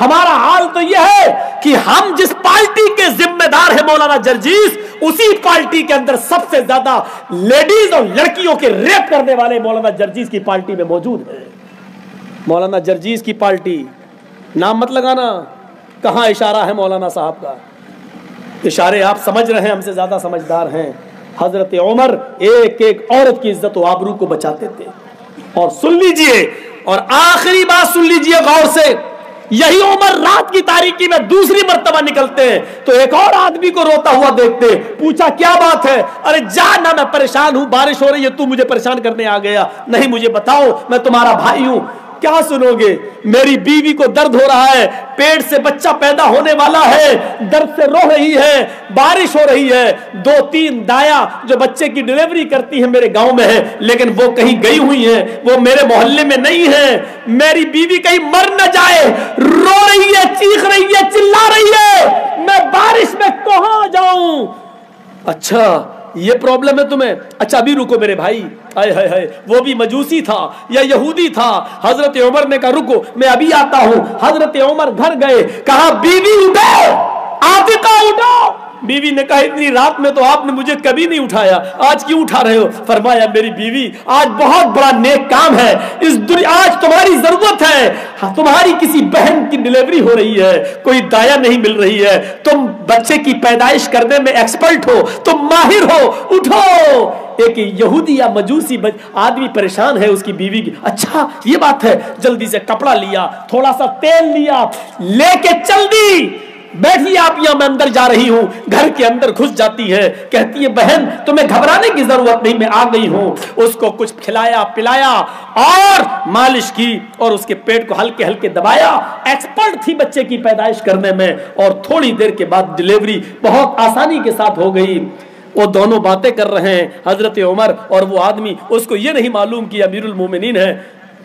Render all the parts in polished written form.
ہمارا حال تو یہ ہے کہ ہم جس پارٹی کے ذمہ دار ہیں مولانا جرجیس، اسی پارٹی کے اندر سب سے زیادہ لیڈیز اور لڑکیوں کے ریپ کرنے والے مولانا جرجیس کی پارٹی میں موجود ہیں۔ مولانا جرجیس کی پارٹی، نام مت لگانا، کہاں اشارہ ہے مولانا صاحب کا؟ اشارے آپ سمجھ رہے ہیں، ہم سے زیادہ سمجھدار ہیں۔ حضرت عمر ایک ایک عورت کی عزت و آبرو کو بچاتے تھے۔ اور سن لیجئے، اور آخری بات سن لیجئے غور سے، یہی عمر رات کی تاریکی میں دوسری مرتبہ نکلتے ہیں تو ایک اور آدمی کو روتا ہوا دیکھتے، پوچھا کیا بات ہے؟ ارے جا نہ، میں پریشان ہوں، بارش ہو رہی ہے، تو مجھے پریشان کرنے آ گیا؟ نہیں، مجھے بتاؤ، میں تمہارا بھائی ہوں۔ کیا سنو گے؟ میری بیوی کو درد ہو رہا ہے، پیٹ سے بچہ پیدا ہونے والا ہے، درد سے رو رہی ہے، بارش ہو رہی ہے، 2-3 دایا جو بچے کی ڈیلیوری کرتی ہیں میرے گاؤں میں ہے، لیکن وہ کہیں گئی ہوئی ہیں، وہ میرے محلے میں نہیں ہے، میری بیوی کہیں مر نہ جائے، رو رہی ہے، چیخ رہی ہے، چلا رہی ہے، میں بارش میں کہاں جاؤں؟ اچھا یہ پرابلم ہے تمہیں؟ اچھا ابھی رکو میرے بھائی، ہائے ہائے ہائے، وہ بھی مجوسی تھا یا یہودی تھا؟ حضرت عمر نے کہا رکو میں ابھی آتا ہوں۔ حضرت عمر گھر گئے، کہا بیوی اٹھو، عاتقہ اٹھو۔ بیوی نے کہا اتنی رات میں تو آپ نے مجھے کبھی نہیں اٹھایا، آج کیوں اٹھا رہے ہو؟ فرمایا میری بیوی آج بہت بڑا نیک کام ہے، اس دنیا آج تمہاری ضرورت ہے، تمہاری کسی بہن کی ڈیلیوری ہو رہی ہے، کوئی دایا نہیں مل رہی ہے، تم بچے کی پیدائش کرنے میں ایکسپرٹ ہو، تم ماہر ہو، اٹھو۔ ایک یہودی یا مجوسی آدمی پریشان ہے اس کی بیوی کی، اچھا یہ بات ہے، جلدی سے کپڑا لیا، تھوڑا سا تیل لیا، لے کے چل دی، بیٹھی آپ یہاں، میں اندر جا رہی ہوں۔ گھر کے اندر گھس جاتی ہے، کہتی ہے بہن تمہیں گھبرانے کی ضرورت نہیں، میں آ گئی ہوں۔ اس کو کچھ کھلایا پلایا اور مالش کی اور اس کے پیٹ کو ہلکے ہلکے دبایا۔ ایکسپرٹ تھی بچے کی پیدائش کرنے میں، اور تھوڑی دیر کے بعد ڈیلیوری بہت آسانی کے ساتھ ہو گئی۔ وہ دونوں باتیں کر رہے ہیں، حضرت عمر اور وہ آدمی، اس کو یہ نہیں معلوم کہ امیر المومنین ہے۔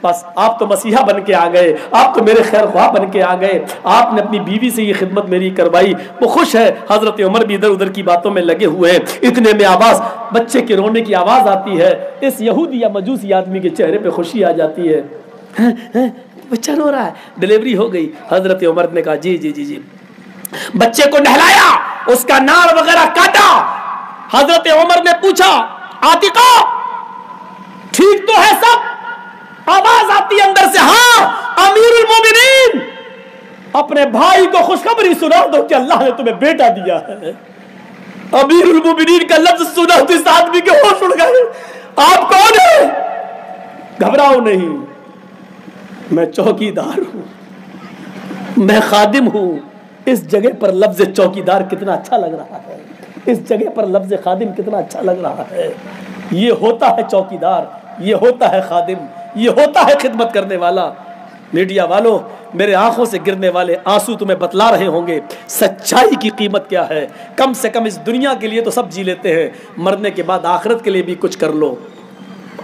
بس آپ تو مسیحا بن کے آ گئے، آپ تو میرے خیر خواہ بن کے آ گئے، آپ نے اپنی بیوی سے یہ خدمت میری کروائی، وہ خوش ہے۔ حضرت عمر بھی ادھر ادھر کی باتوں میں لگے ہوئے ہیں، اتنے میں آواز، بچے کے رونے کی آواز آتی ہے۔ اس یہودی یا مجوسی آدمی کے چہرے پہ خوشی آ جاتی ہے، بچہ رو رہا ہے، ڈیلیوری ہو گئی۔ حضرت عمر نے کہا جی جی جی جی، بچے کو نہلایا، اس کا ناڑ وغیرہ کاٹا۔ حضرت عمر نے پوچھا عاتقہ ٹھیک تو ہے سب؟ آواز آتی اندر سے، ہاں امیر المومنین، اپنے بھائی کو خوشخبری سنا دو کہ اللہ نے تمہیں بیٹا دیا ہے۔ امیر المومنین کا لفظ سنا تو اس آدمی کے ہوش اڑ گئے۔ آپ کون ہیں؟ گھبراؤ نہیں، میں چوکیدار ہوں، میں خادم ہوں۔ اس جگہ پر لفظ چوکیدار کتنا اچھا لگ رہا ہے، اس جگہ پر لفظ خادم کتنا اچھا لگ رہا ہے۔ یہ ہوتا ہے چوکیدار، یہ ہوتا ہے خادم، یہ ہوتا ہے خدمت کرنے والا۔ میڈیا والوں، میرے آنکھوں سے گرنے والے آنسو تمہیں بتلا رہے ہوں گے سچائی کی قیمت کیا ہے۔ کم سے کم اس دنیا کے لیے تو سب جی لیتے ہیں، مرنے کے بعد آخرت کے لیے بھی کچھ کر لو،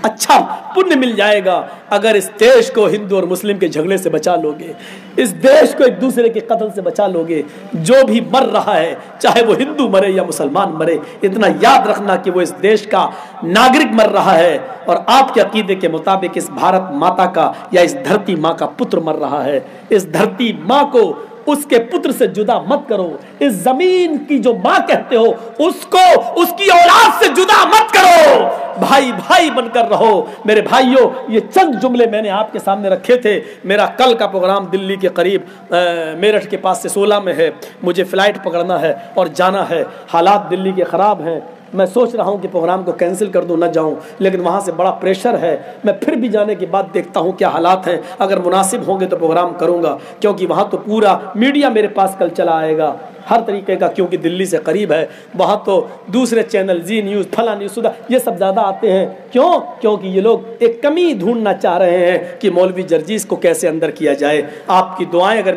اچھا پنیہ مل جائے گا۔ اگر اس دیش کو ہندو اور مسلم کے جھگڑے سے بچا لو گے، اس دیش کو ایک دوسرے کے قتل سے بچا لو گے، جو بھی مر رہا ہے چاہے وہ ہندو مرے یا مسلمان مرے، اتنا یاد رکھنا کہ وہ اس دیش کا ناگرک مر رہا ہے، اور آپ کے عقیدے کے مطابق اس بھارت ماتا کا یا اس دھرتی ماں کا پتر مر رہا ہے۔ اس دھرتی ماں کو اس کے پتر سے جدا مت کرو، اس زمین کی جو ماں کہتے ہو اس کو اس کی اولاد سے جدا مت کرو، بھائی بھائی بن کر رہو۔ میرے بھائیوں، یہ چند جملے میں نے آپ کے سامنے رکھے تھے۔ میرا کل کا پروگرام دلی کے قریب میرٹھ کے پاس سے 16 میں ہے، مجھے فلائٹ پکڑنا ہے اور جانا ہے۔ حالات دلی کے خراب ہیں، میں سوچ رہا ہوں کہ پروگرام کو کینسل کر دوں، نہ جاؤں، لیکن وہاں سے بڑا پریشر ہے۔ میں پھر بھی جانے کے بعد دیکھتا ہوں کیا حالات ہیں، اگر مناسب ہوں گے تو پروگرام کروں گا، کیونکہ وہاں تو پورا میڈیا میرے پاس کل چلا آئے گا ہر طریقے کا، کیونکہ دلی سے قریب ہے، وہاں تو دوسرے چینل زی نیوز، فلاں نیوز، سدھا، یہ سب زیادہ آتے ہیں۔ کیونکہ یہ لوگ ایک کمی ڈھونڈنا چاہ رہے ہیں کہ مولوی جرجیس کو کیسے اندر کیا جائے۔ آپ کی دعائیں اگر